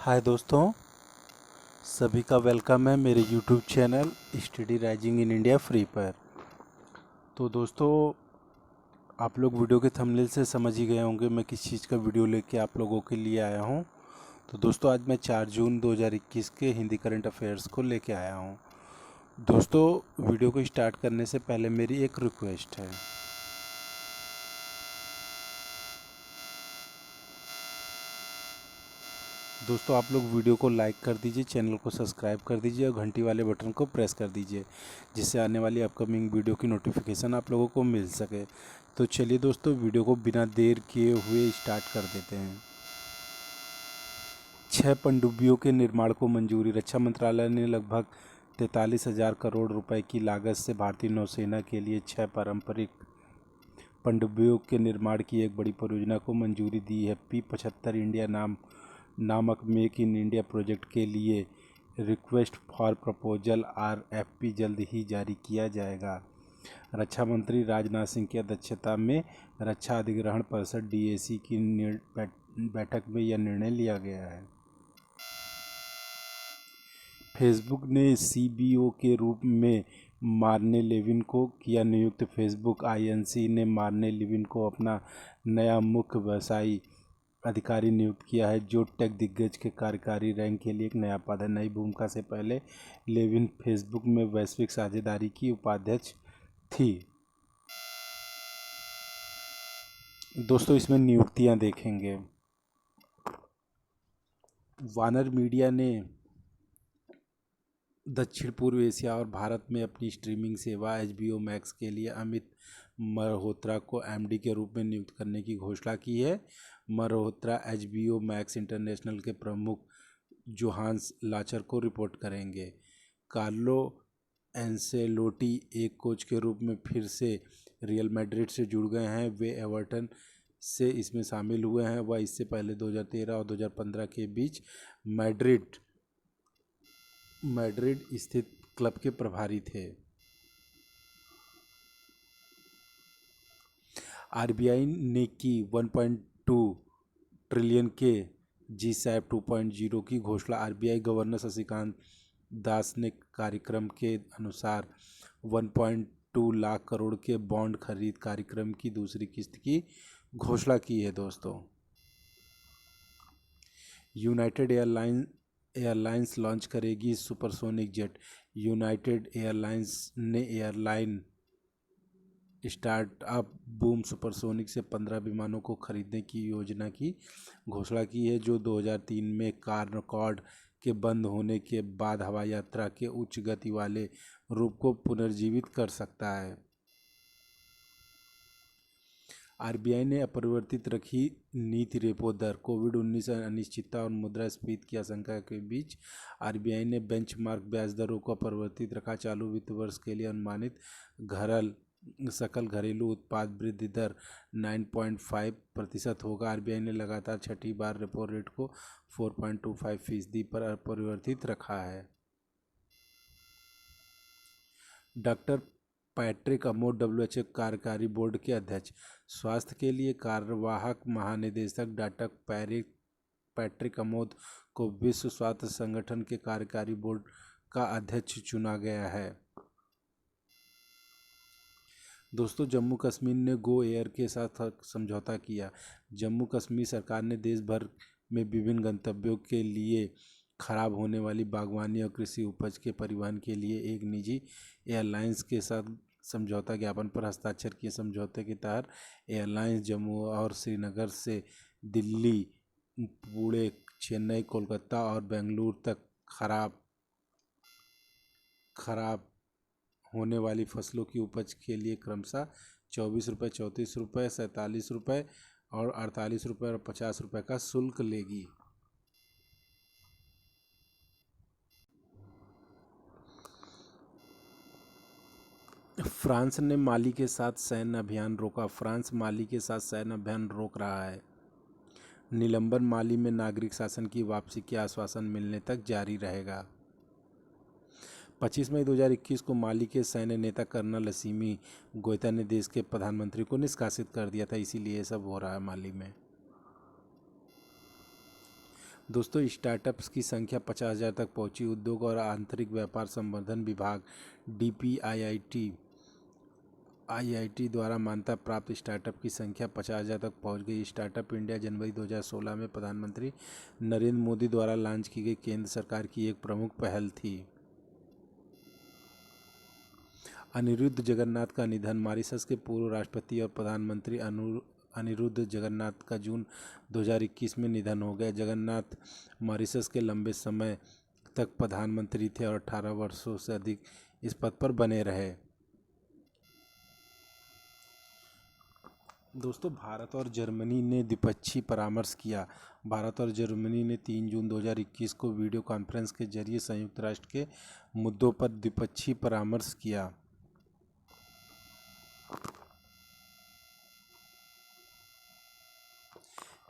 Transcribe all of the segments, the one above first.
हाय दोस्तों, सभी का वेलकम है मेरे YouTube channel study rising in India free पर। तो दोस्तों, आप लोग वीडियो के थंबनेल से समझ ही गए होंगे मैं किस चीज़ का वीडियो लेके आप लोगों के लिए आया हूं। तो दोस्तों, आज मैं 4 जून 2021 के हिंदी करंट अफेयर्स को लेके आया हूं। दोस्तों, वीडियो को स्टार्ट करने से पहले मेरी एक रिक्वेस्ट है। दोस्तों, आप लोग वीडियो को लाइक कर दीजिए, चैनल को सब्सक्राइब कर दीजिए और घंटी वाले बटन को प्रेस कर दीजिए, जिससे आने वाली अपकमिंग वीडियो की नोटिफिकेशन आप लोगों को मिल सके। तो चलिए दोस्तों, वीडियो को बिना देर किए हुए स्टार्ट कर देते हैं। 6 पनडुब्बियों के निर्माण को मंजूरी। रक्षा मंत्रालय ने लगभग 43,000 करोड़ रुपए की लागत से भारतीय नौसेना के लिए 6 पारंपरिक पनडुब्बियों के निर्माण की एक बड़ी परियोजना को मंजूरी दी है। P-75 इंडिया नामक मेक इन इंडिया प्रोजेक्ट के लिए रिक्वेस्ट फॉर प्रपोजल RFP जल्द ही जारी किया जाएगा। रक्षा मंत्री राजनाथ सिंह की अध्यक्षता में रक्षा अधिग्रहण परिषद DAC की बैठक में यह निर्णय लिया गया है। फेसबुक ने CBO के रूप में मार्ने लेविन को किया नियुक्त। Facebook Inc. ने मार्ने लेविन को अपना नया मुख्य व्यवसायी अधिकारी नियुक्त किया है, जो टेक दिग्गज के कार्यकारी रैंक के लिए एक नया पद है। नई भूमिका से पहले लेविन फेसबुक में वैश्विक साझेदारी की उपाध्यक्ष थी। दोस्तों, इसमें नियुक्तियां देखेंगे। वानर मीडिया ने दक्षिण पूर्व एशिया और भारत में अपनी स्ट्रीमिंग सेवा HBO मैक्स के लिए अमित मल्होत्रा को MD के रूप में नियुक्त करने की घोषणा की है। मल्होत्रा HBO मैक्स इंटरनेशनल के प्रमुख जोहान्स लाचर को रिपोर्ट करेंगे। कार्लो एंसेलोटी एक कोच के रूप में फिर से रियल मैड्रिड से जुड़ गए हैं। वे एवर्टन से इसमें शामिल हुए हैं। वह इससे पहले 2013 और 2015 के बीच मैड्रिड स्थित क्लब के प्रभारी थे। RBI ने की 1.2 ट्रिलियन के GSAP 2.0 की घोषणा। RBI गवर्नर शक्तिकांत दास ने कार्यक्रम के अनुसार 1.2 लाख करोड़ के बॉन्ड खरीद कार्यक्रम की दूसरी किस्त की घोषणा की है। दोस्तों, यूनाइटेड एयरलाइंस लॉन्च करेगी सुपरसोनिक जेट। यूनाइटेड एयरलाइंस ने एयरलाइन स्टार्टअप बूम सुपरसोनिक से 15 विमानों को खरीदने की योजना की घोषणा की है, जो 2003 में कॉर्ड के बंद होने के बाद हवाई यात्रा के उच्च गति वाले रूप को पुनर्जीवित कर सकता है। RBI ने अपरिवर्तित रखी नीति रेपो दर। कोविड-19 अनिश्चितता और मुद्रास्फीति की आशंका के बीच RBI ने बेंचमार्क ब्याज दरों को अपरिवर्तित रखा। चालू वित्त वर्ष के लिए अनुमानित सकल घरेलू उत्पाद वृद्धि दर 9.5% होगा। RBI ने लगातार छठी बार रेपो रेट को 4.25% पर अपरिवर्तित रखा है। डॉक्टर पैट्रिक अमोट WHO कार्यकारी बोर्ड के अध्यक्ष। स्वास्थ्य के लिए कार्यवाहक महानिदेशक डॉक्टर पैट्रिक अमोट को विश्व स्वास्थ्य संगठन के कार्यकारी बोर्ड का अध्यक्ष चुना गया है। दोस्तों, जम्मू कश्मीर ने गो एयर के साथ समझौता किया। जम्मू कश्मीर सरकार ने देश भर में विभिन्न गंतव्यों के लिए खराब होने वाली बागवानी और कृषि उपज के परिवहन के लिए एक निजी एयरलाइंस के साथ समझौता ज्ञापन पर हस्ताक्षर किए। समझौते के तहत एयरलाइंस जम्मू और श्रीनगर से दिल्ली, पुणे, चेन्नई, कोलकाता और बेंगलुरु तक खराब होने वाली फसलों की उपज के लिए क्रमशः 24 रुपये, 34 रुपये, 47 रुपये और 48 रुपये और 50 रुपये का शुल्क लेगी। फ्रांस ने माली के साथ सैन्य अभियान रोका। फ्रांस माली के साथ सैन्य अभियान रोक रहा है। निलंबन माली में नागरिक शासन की वापसी के आश्वासन मिलने तक जारी रहेगा। 25 मई 2021 को माली के सैन्य नेता कर्नल असीमी गोइता ने देश के प्रधानमंत्री को निष्कासित कर दिया था, इसीलिए ये सब हो रहा है माली में। दोस्तों, स्टार्टअप्स की संख्या 50,000 तक पहुंची। उद्योग और आंतरिक व्यापार संवर्धन विभाग आईआईटी द्वारा मान्यता प्राप्त स्टार्टअप की संख्या 50,000 तक पहुंच गई। स्टार्टअप इंडिया जनवरी 2016 में प्रधानमंत्री नरेंद्र मोदी द्वारा लॉन्च की गई केंद्र सरकार की एक प्रमुख पहल थी। अनिरुद्ध जगन्नाथ का निधन। मॉरिशस के पूर्व राष्ट्रपति और प्रधानमंत्री अनिरुद्ध जगन्नाथ का जून 2021 में निधन हो गया। जगन्नाथ मॉरिशस के लंबे समय तक प्रधानमंत्री थे और 18 वर्षों से अधिक इस पद पर बने रहे। दोस्तों, भारत और जर्मनी ने द्विपक्षीय परामर्श किया। भारत और जर्मनी ने 3 जून 2021 को वीडियो कॉन्फ्रेंस के जरिए संयुक्त राष्ट्र के मुद्दों पर द्विपक्षीय परामर्श किया।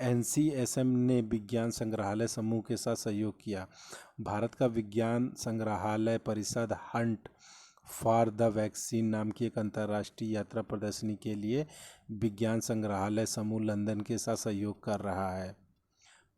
एनसीएसएम ने विज्ञान संग्रहालय समूह के साथ सहयोग किया। भारत का विज्ञान संग्रहालय परिषद हंट फॉर द वैक्सीन नाम की एक अंतर्राष्ट्रीय यात्रा प्रदर्शनी के लिए विज्ञान संग्रहालय समूह लंदन के साथ सहयोग कर रहा है।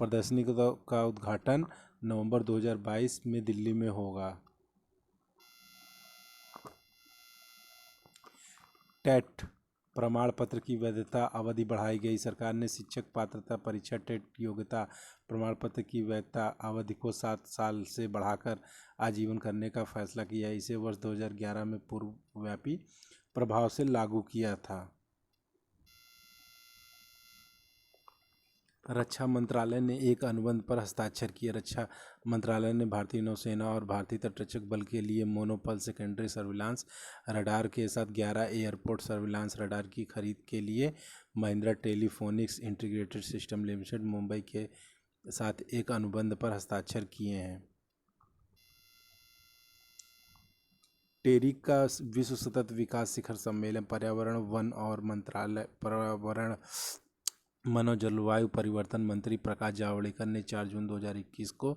प्रदर्शनी का उद्घाटन नवंबर 2022 में दिल्ली में होगा। टेट प्रमाण पत्र की वैधता अवधि बढ़ाई गई। सरकार ने शिक्षक पात्रता परीक्षा टेट योग्यता प्रमाण पत्र की वैधता अवधि को 7 साल से बढ़ाकर आजीवन करने का फैसला किया। इसे वर्ष 2011 में पूर्वव्यापी प्रभाव से लागू किया था। रक्षा मंत्रालय ने एक अनुबंध पर हस्ताक्षर किए। रक्षा मंत्रालय ने भारतीय नौसेना और भारतीय तटरक्षक बल के लिए मोनोपल सेकेंडरी सर्विलांस रडार के साथ 11 एयरपोर्ट सर्विलांस रडार की खरीद के लिए Mahindra telephonics integrated system limited Mumbai के साथ एक अनुबंध पर हस्ताक्षर किए हैं। टेरी का विश्व सतत विकास शिखर सम्मेलन पर्यावरण वन और जलवायु परिवर्तन मंत्री प्रकाश जावड़ेकर ने 4 जून 2021 को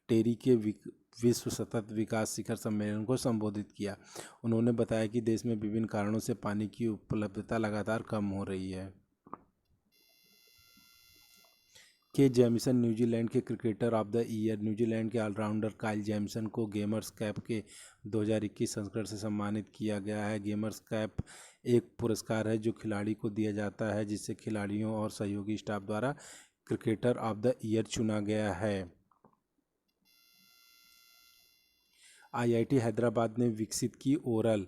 टेरी के विश्व सतत विकास शिखर सम्मेलन को संबोधित किया। उन्होंने बताया कि देश में विभिन्न कारणों से पानी की उपलब्धता लगातार कम हो रही है। के जेमिसन न्यूजीलैंड के cricketer of the year. New Zealand के ऑलराउंडर काइल जेमिसन को गेमर्स कैप के 2021 संस्करण से सम्मानित किया गया है। गेमर्स कैप एक पुरस्कार है जो खिलाड़ी को दिया जाता है जिससे खिलाड़ियों और सहयोगी स्टाफ द्वारा क्रिकेटर ऑफ द ईयर चुना गया है। आईआईटी हैदराबाद ने विकसित की ओरल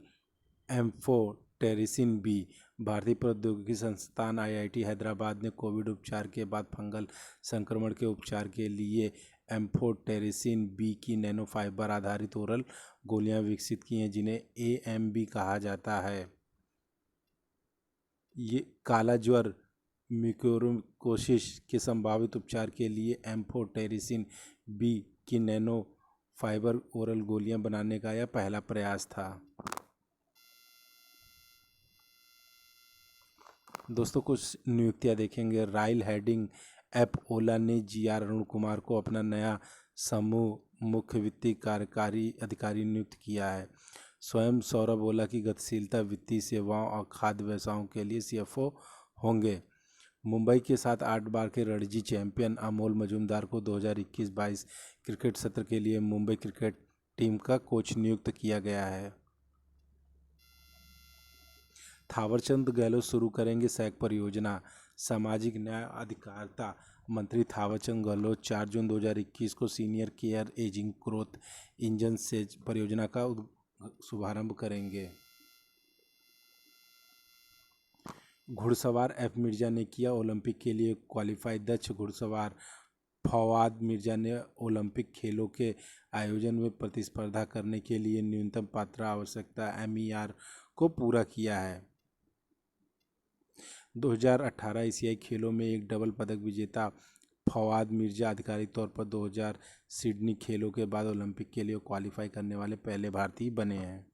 एम्फोटेरिसिन बी। भारतीय प्रौद्योगिकी संस्थान आईआईटी हैदराबाद ने कोविड उपचार के बाद फंगल संक्रमण के उपचार के लिए एम्फोटेरिसिन बी की नैनो फाइबर आधारित ओरल गोलियां विकसित की हैं जिन्हें एएमबी कहा जाता है। ये काला ज्वर म्यूकोरमिकोसिस के संभावित उपचार के लिए एम्फोटेरिसिन बी की नैनो फाइबर ओरल गोलियां बनाने का यह पहला प्रयास था। दोस्तों, कुछ नियुक्तियां देखेंगे। राइल हेडिंग ऐप ओला ने जीआर अरुण कुमार को अपना नया समूह मुख्य वित्तीय कार्यकारी अधिकारी नियुक्त किया है। स्वयं सौरभ ओला की गतिशीलता वित्तीय सेवाओं और खाद्य व्यवसायों के लिए सीएफओ होंगे। मुंबई के साथ 8 बार के रणजी चैंपियन अमोल मजूमदार को 2021-22 क्रिकेट सत्र के लिए मुंबई क्रिकेट टीम का कोच नियुक्त किया गया है। थावरचंद गहलोत शुरू करेंगे सैक परियोजना। सामाजिक न्याय अधिकारिता मंत्री थावरचंद गहलोत 4 जून 2021 को senior care ageing growth engine says परियोजना का शुभारंभ करेंगे। घुड़सवार एफ मिर्जा ने किया ओलंपिक के लिए क्वालिफाई। दक्ष घुड़सवार फवाद मिर्जा ने ओलंपिक खेलों के आयोजन में प्रतिस्पर्धा करने के लिए न्यूनतम पात्रता आवश्यकता एमईआर को पूरा किया है। 2018 एशियाई खेलों में एक डबल पदक विजेता फवाद मिर्जा आधिकारिक तौर पर 2000 सिडनी खेलों के बाद ओलंपिक के लिए क्वालिफाई करने वाले पहले भारतीय बने हैं।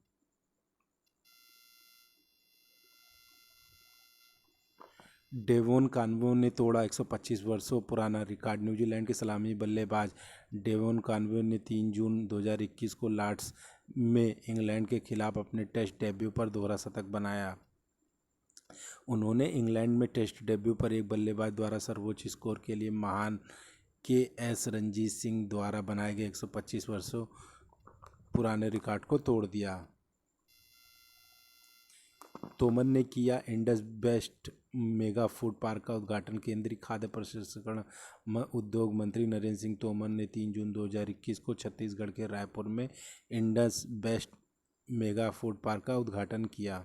डेवोन कॉनवे ने तोड़ा 125 वर्षों पुराना रिकॉर्ड। न्यूजीलैंड के सलामी बल्लेबाज डेवोन कॉनवे ने 3 जून 2021 को लॉर्ड्स में इंग्लैंड के खिलाफ अपने टेस्ट डेब्यू पर दोहरा शतक बनाया। उन्होंने इंग्लैंड में टेस्ट डेब्यू पर एक बल्लेबाज द्वारा सर्वोच्च स्कोर के लिए महान के रणजीत सिंह द्वारा बनाए गए 125 वर्षों पुराने रिकॉर्ड को तोड़ दिया। तोमर ने किया Indus best mega food park का उद्घाटन। केंद्रीय खाद्य प्रसंस्करण उद्योग मंत्री नरेंद्र सिंह तोमर ने 3 जून 2021 को छत्तीसगढ़ के रायपुर में Indus best mega food park का उद्घाटन किया।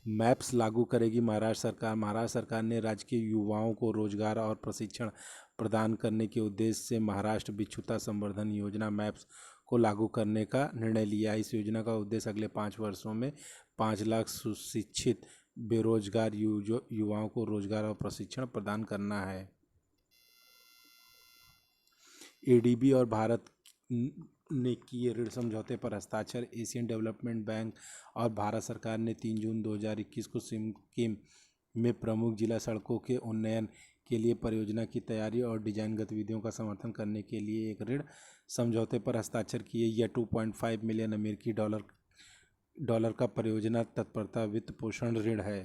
मैप्स लागू करेगी महाराष्ट्र सरकार। महाराष्ट्र सरकार ने राज्य के युवाओं को रोजगार और प्रशिक्षण प्रदान करने के उद्देश्य से महाराष्ट्र बिच्छुता संवर्धन योजना मैप्स को लागू करने का निर्णय लिया। इस योजना का उद्देश्य अगले 5 वर्षों में 5 लाख सुशिक्षित बेरोजगार युवाओं को रोजगार और प्रशिक्षण प्रदान करना है। एडीबी और भारत ने किए ऋण समझौते पर हस्ताक्षर। एशियन डेवलपमेंट बैंक और भारत सरकार ने 3 जून 2021 को सिक्किम में प्रमुख जिला सड़कों के उन्नयन के लिए परियोजना की तैयारी और डिजाइन गतिविधियों का समर्थन करने के लिए एक ऋण समझौते पर हस्ताक्षर किए। यह 2.5 मिलियन अमेरिकी डॉलर का परियोजना तत्परता वित्त पोषण ऋण है।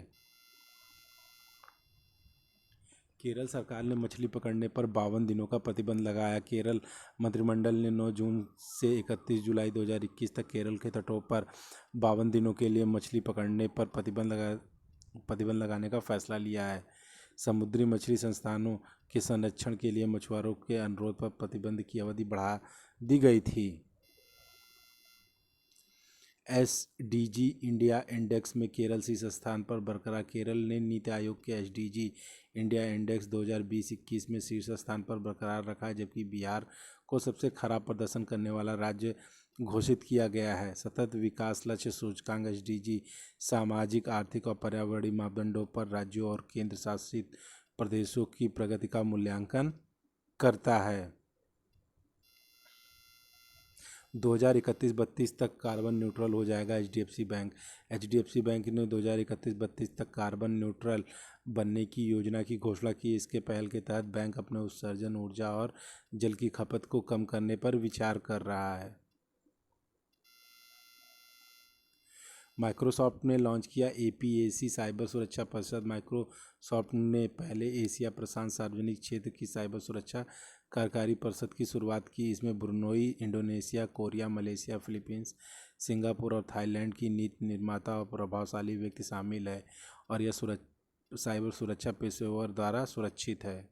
केरल सरकार ने मछली पकड़ने पर 52 दिनों का प्रतिबंध लगाया। केरल मंत्रिमंडल ने 9 जून से 31 जुलाई 2021 तक केरल के तटों पर 52 दिनों के लिए मछली पकड़ने पर प्रतिबंध लगाने का फैसला लिया है। समुद्री मछली संस्थानों के संरक्षण के लिए मछुआरों के अनुरोध पर प्रतिबंध की अवधि बढ़ा दी गई थी। एसडीजी इंडिया इंडेक्स में केरल शीर्ष स्थान पर बरकरार। केरल ने नीति आयोग के एसडीजी इंडिया इंडेक्स 2020-21 में शीर्ष स्थान पर बरकरार रखा है, जबकि बिहार को सबसे खराब प्रदर्शन करने वाला राज्य घोषित किया गया है। सतत विकास लक्ष्य सूचकांक एसडीजी सामाजिक, आर्थिक और पर्यावरणीय मापदंडों पर राज्यों और केंद्र शासित प्रदेशों की प्रगति का मूल्यांकन करता है। 2031-32 तक कार्बन न्यूट्रल हो जाएगा एचडीएफसी बैंक। एचडीएफसी बैंक ने 2031-32 तक कार्बन न्यूट्रल बनने की योजना की घोषणा की। इसके पहल के तहत बैंक अपने उत्सर्जन, ऊर्जा और जल की खपत को कम करने पर विचार कर रहा है। माइक्रोसॉफ्ट ने लॉन्च किया एपीएसी साइबर सुरक्षा परिषद। माइक्रोसॉफ्ट ने पहले एशिया प्रशांत सार्वजनिक क्षेत्र की साइबर सुरक्षा कार्यकारी परिषद की शुरुआत की। इसमें Brunei, Indonesia, Korea, Malaysia, Philippines, Singapore और थाईलैंड की नीति निर्माता और प्रभावशाली व्यक्ति शामिल है और यह साइबर सुरक्षा पेशेवर द्वारा सुरक्षित है।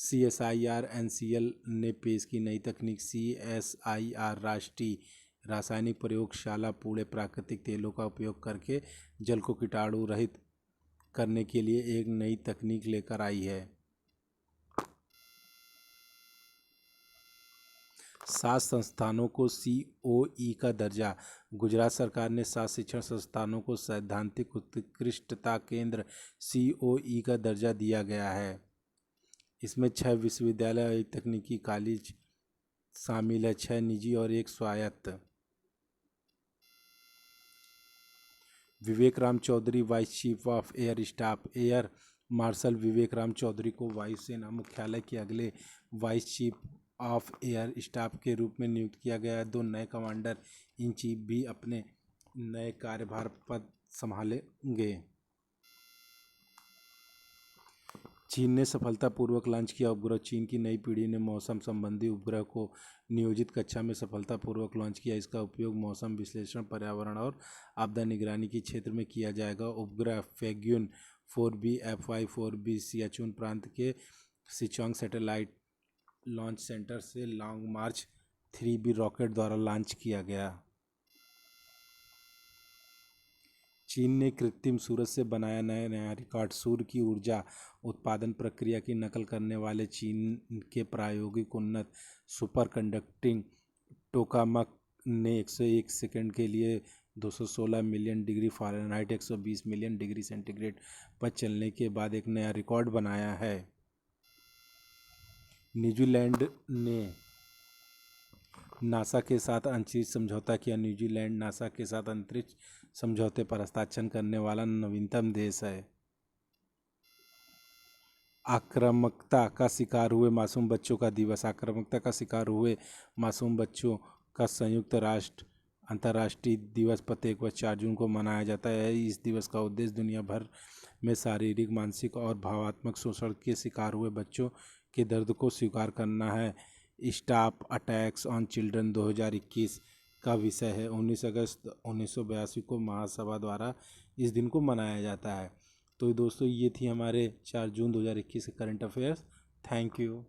CSIR NCL ने पेश की नई तकनीक। CSIR राष्ट्रीय रासायनिक प्रयोगशाला पूरे प्राकृतिक तेलों का उपयोग करके जल को कीटाणु रहित करने के लिए एक नई तकनीक लेकर आई है। 7 संस्थानों को COE का दर्जा। गुजरात सरकार ने 7 शिक्षण संस्थानों को सैद्धांतिक उत्कृष्टता केंद्र COE का दर्जा दिया गया है। इसमें 6 विश्वविद्यालय और 1 तकनीकी कॉलेज शामिल है, 6 निजी और 1 स्वायत्त। Vivek Ram Chaudhary vice chief of air staff. Air marshal Vivek Ram Chaudhary को वायुसेना मुख्यालय के अगले vice chief of air staff के रूप में नियुक्त किया गया है। 2 नए कमांडर इन चीफ भी अपने नए कार्यभार पद संभालेंगे। चीन ने सफलतापूर्वक लॉन्च किया उपग्रह। चीन की नई पीढ़ी ने मौसम संबंधी उपग्रह को नियोजित कक्षा में सफलतापूर्वक लॉन्च किया। इसका उपयोग मौसम विश्लेषण, पर्यावरण और आपदा निगरानी के क्षेत्र में किया जाएगा। उपग्रह फैग्यून 4B FY4B सियाचुन प्रांत के सिचुआंग सैटेलाइट लॉन्च सेंटर से लॉन्ग मार्च 3B रॉकेट द्वारा लॉन्च किया गया। चीन ने कृत्रिम सूरज से बनाया नया रिकॉर्ड। सूर्य की ऊर्जा उत्पादन प्रक्रिया की नकल करने वाले चीन के प्रायोगिक उन्नत सुपर कंडक्टिंग टोकामक ने 101 सेकंड के लिए 216 million degree Fahrenheit 120 million degree centigrade पर चलने के बाद एक नया रिकॉर्ड बनाया है। न्यूजीलैंड ने नासा के साथ अंतरिक्ष समझौता किया। न्यूजीलैंड नासा के साथ अंतरिक्ष समझौते पर हस्ताक्षर करने वाला नवीनतम देश है। आक्रामकता का शिकार हुए मासूम बच्चों का दिवस। आक्रामकता का शिकार हुए मासूम बच्चों का संयुक्त राष्ट्र अंतर्राष्ट्रीय दिवस प्रत्येक वर्ष 4 जून को मनाया जाता है। इस दिवस का उद्देश्य दुनिया भर में शारीरिक, मानसिक और भावनात्मक शोषण के शिकार हुए बच्चों के दर्द को स्वीकार करना है। स्टॉप अटैक्स ऑन चिल्ड्रन 2021 का विषय है। 19 अगस्त 1982 को महासभा द्वारा इस दिन को मनाया जाता है। तो दोस्तों, ये थी हमारे 4 जून 2021 के करंट अफेयर्स। Thank you.